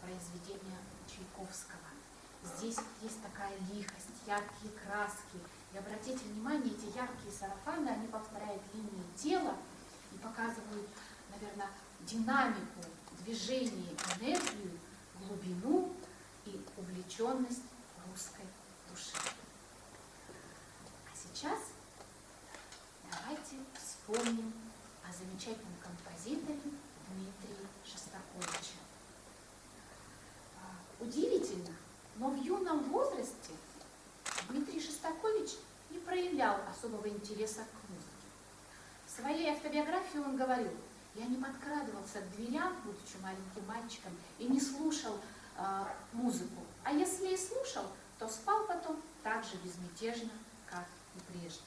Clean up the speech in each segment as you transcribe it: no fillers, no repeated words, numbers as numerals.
произведения Чайковского. Здесь есть такая лихость, яркие краски. И обратите внимание, эти яркие сарафаны, они повторяют линии тела и показывают, наверное, динамику, движение, энергию, глубину и увлеченность русской души. А сейчас давайте вспомним о замечательном композиторе Дмитрии Шостаковиче. Удивительно, но в юном возрасте Дмитрий Шостакович не проявлял особого интереса к музыке. В своей автобиографии он говорил: я не подкрадывался к дверям, будучи маленьким мальчиком, и не слушал музыку. А если и слушал, то спал потом так же безмятежно, как и прежде.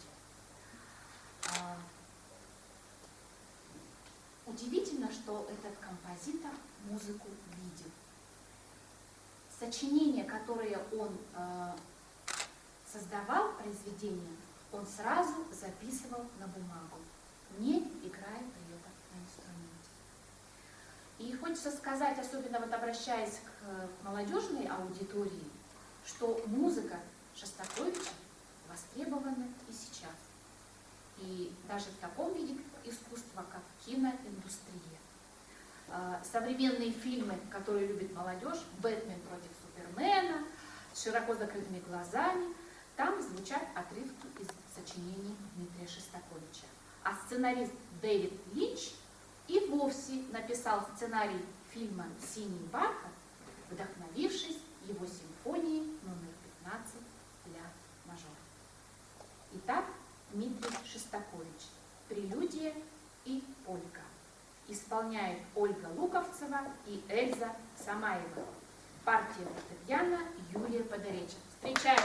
Удивительно, что этот композитор музыку видел. Сочинения, которые он создавал, произведения, он сразу записывал на бумагу, не играя при этом на инструменте. И хочется сказать, особенно вот обращаясь к молодежной аудитории, что музыка Шостаковича востребована и сейчас. И даже в таком виде искусства, как киноиндустрия. Современные фильмы, которые любит молодежь, «Бэтмен против Супермена», с широко закрытыми глазами, там звучат отрывки из сочинений Дмитрия Шостаковича. А сценарист Дэвид Линч и вовсе написал сценарий фильма «Синий бархат», вдохновившись его симфонией номер 15 для мажора. Итак, Дмитрий Шостакович, «Прелюдия» и «Полька». Исполняет Ольга Луковцева и Эльза Самаева. Партия фортепиано Юлия Подореченко. Встречаем!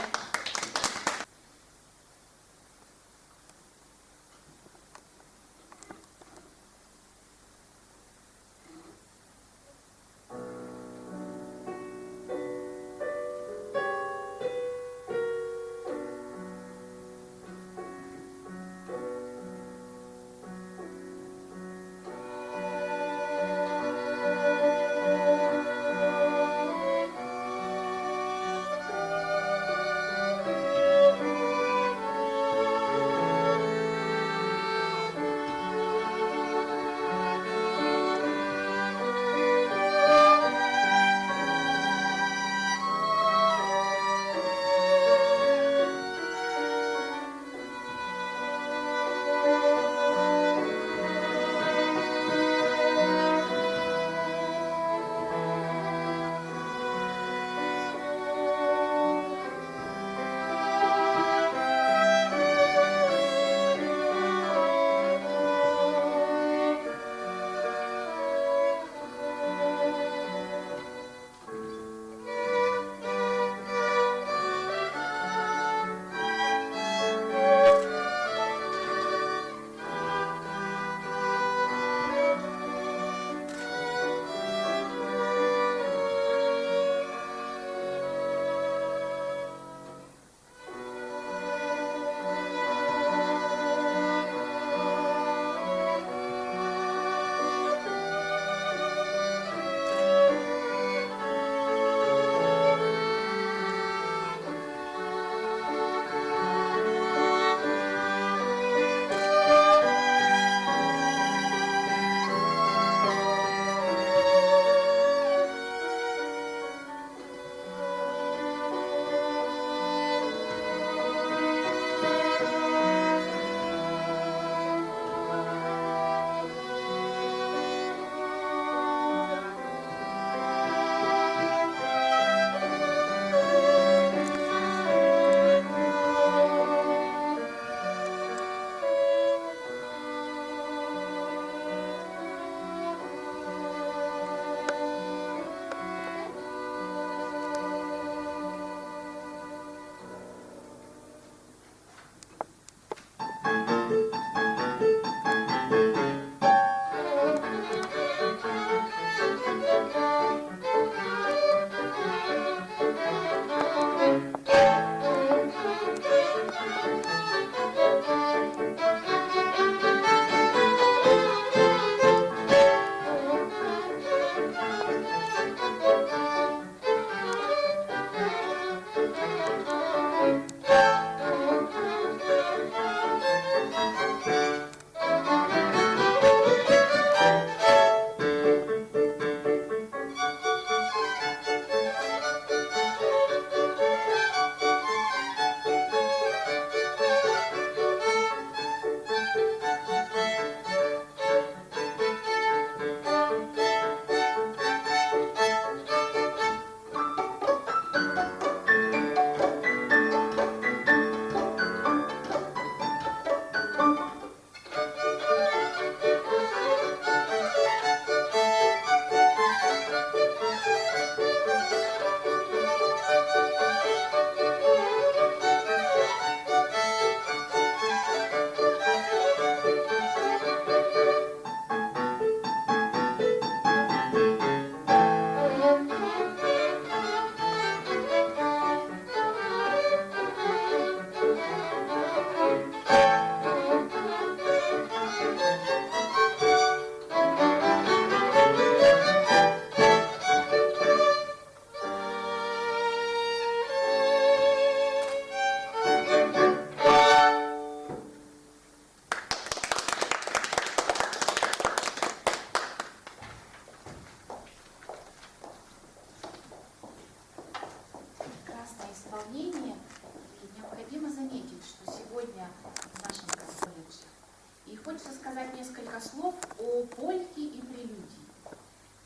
хочется сказать несколько слов о польке и прелюдии.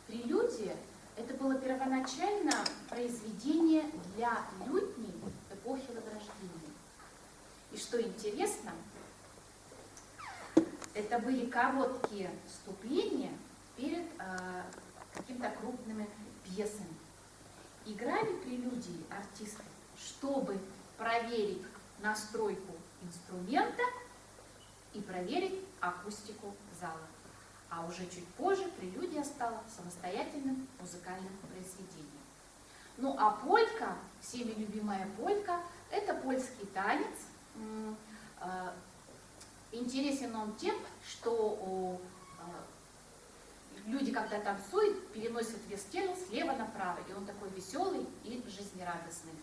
Прелюдия – это было первоначально произведение для лютней эпохи Возрождения. И что интересно, это были короткие вступления перед какими-то крупными пьесами. Играли прелюдии артисты, чтобы проверить настройку инструмента и проверить акустику зала. А уже чуть позже прелюдия стала самостоятельным музыкальным произведением. Ну а полька, всеми любимая полька, это польский танец. Интересен он тем, что люди, когда танцуют, переносят вес тела слева направо, и он такой веселый и жизнерадостный.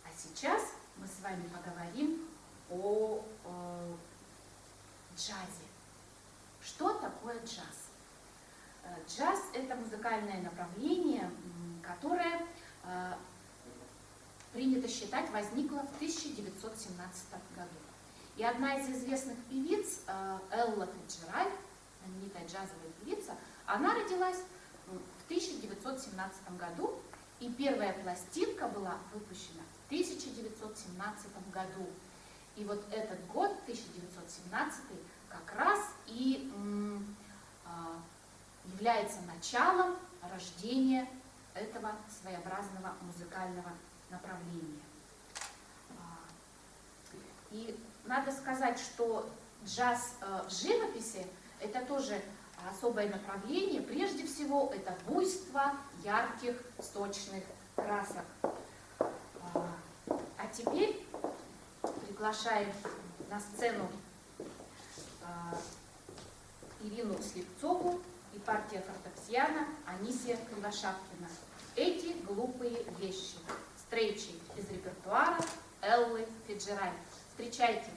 А сейчас мы с вами поговорим о джазе. Что такое джаз? Джаз – это музыкальное направление, которое принято считать возникло в 1917 году. И одна из известных певиц, Элла Фиджеральд, знаменитая джазовая певица, она родилась в 1917 году, и первая пластинка была выпущена в 1917 году. И вот этот год, 1917, как раз и является началом рождения этого своеобразного музыкального направления. И надо сказать, что джаз в живописи – это тоже особое направление. Прежде всего, это буйство ярких, сочных красок. А теперь приглашаем на сцену Ирину Слепцову и партия фортепиано Анисия Кривошапкина. Эти глупые вещи. Встречи из репертуара Эллы Фиджеральд. Встречайте!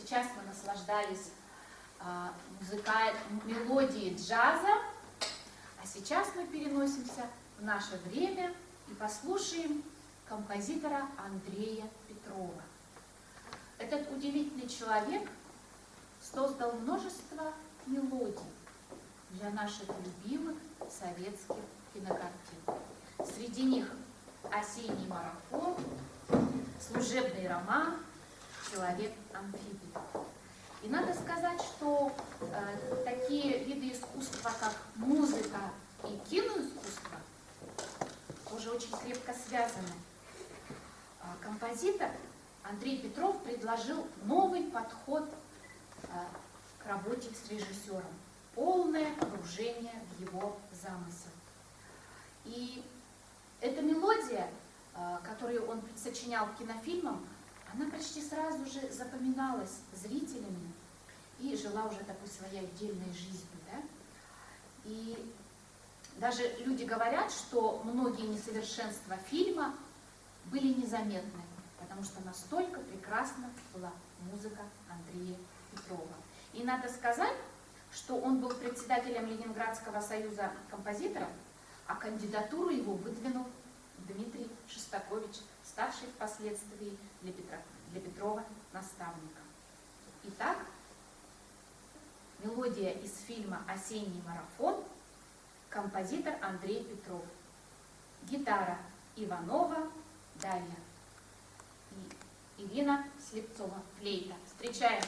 сейчас мы наслаждались мелодией джаза, а сейчас мы переносимся в наше время и послушаем композитора Андрея Петрова. Этот удивительный человек создал множество мелодий для наших любимых советских кинокартин. Среди них «Осенний марафон», «Служебный роман», «Человек-амфибий». И надо сказать, что такие виды искусства, как музыка и киноискусство, тоже очень крепко связаны. Композитор Андрей Петров предложил новый подход к работе с режиссером, полное погружение в его замысел. И эта мелодия, которую он сочинял к кинофильмам, она почти сразу же запоминалась зрителями и жила уже такой своей отдельной жизнью. Да? И даже люди говорят, что многие несовершенства фильма были незаметны, потому что настолько прекрасна была музыка Андрея Петрова. И надо сказать, что он был председателем Ленинградского союза композиторов, а кандидатуру его выдвинул Дмитрий Шостакович, ставший впоследствии для Петрова наставником. Итак, мелодия из фильма «Осенний марафон», композитор Андрей Петров. Гитара Иванова Дарья и Ирина Слепцова, флейта. Встречаем!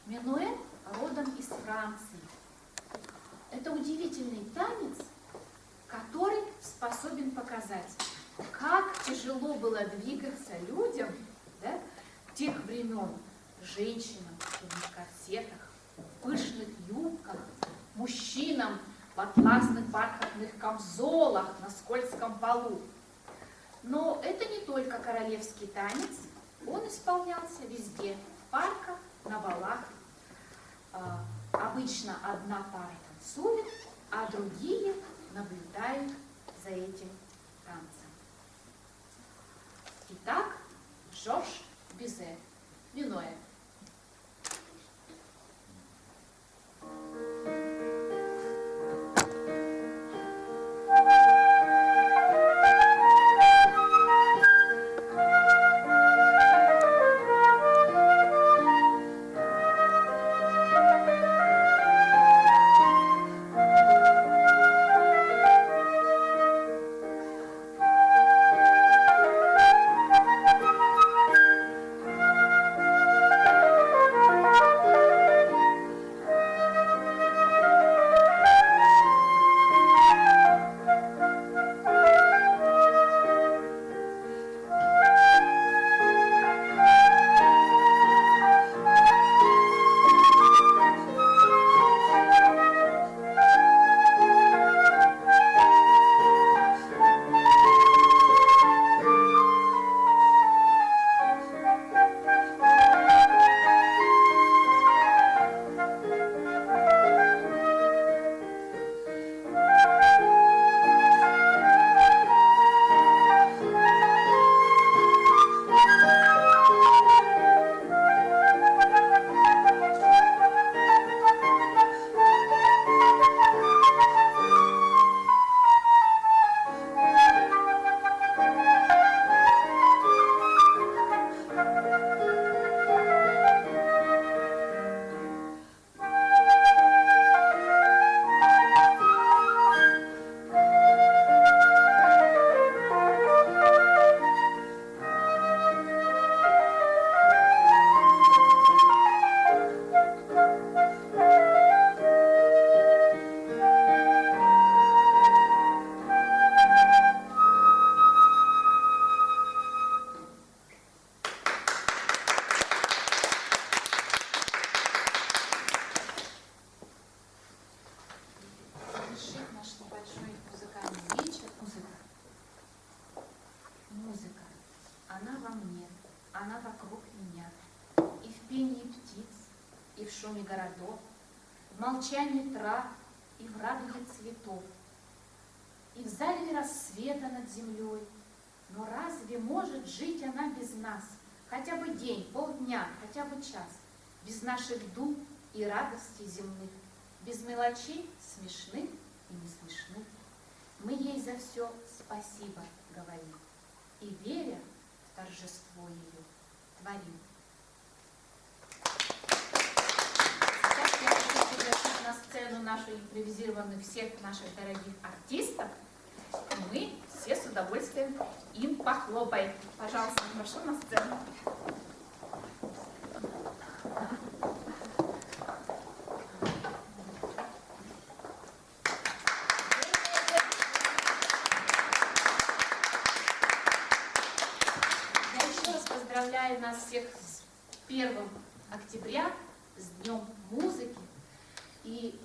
Минуэт родом из Франции. Это удивительный танец, который способен показать, как тяжело было двигаться людям, да, тех времен, женщинам в корсетах, в пышных юбках, мужчинам в атласных бархатных камзолах на скользком полу. Но это не только королевский танец, Он исполнялся везде, в парках, на балах. Обычно одна пара танцует, а другие наблюдают за этим танцем. Итак, Жорж Бизе, Минуэ. Она вокруг меня, и в пении птиц, и в шуме городов, в молчании трав и в радуге цветов, и в зареве рассвета над землей. Но разве может жить она без нас? Хотя бы день, полдня, хотя бы час, без наших дум и радостей земных, без мелочей смешных и не смешных. Мы ей за все спасибо говорим, и, веря в торжество ее, творим. Сейчас я хочу пригласить на сцену нашу импровизированную всех наших дорогих артистов, и мы все с удовольствием им похлопаем. Пожалуйста, прошу на сцену. Поздравляю нас всех с 1 октября, с Днем музыки. И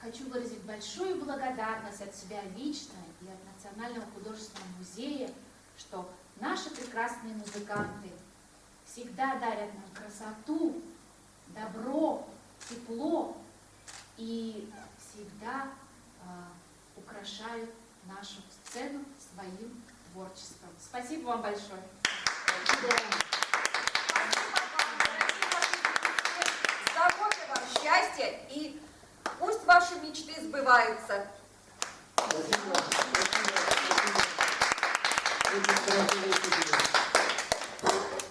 хочу выразить большую благодарность от себя лично и от Национального художественного музея, что наши прекрасные музыканты всегда дарят нам красоту, добро, тепло и всегда украшают нашу сцену своим творчеством. Спасибо вам большое. Здоровья вам, счастья, и пусть ваши мечты сбываются. Спасибо.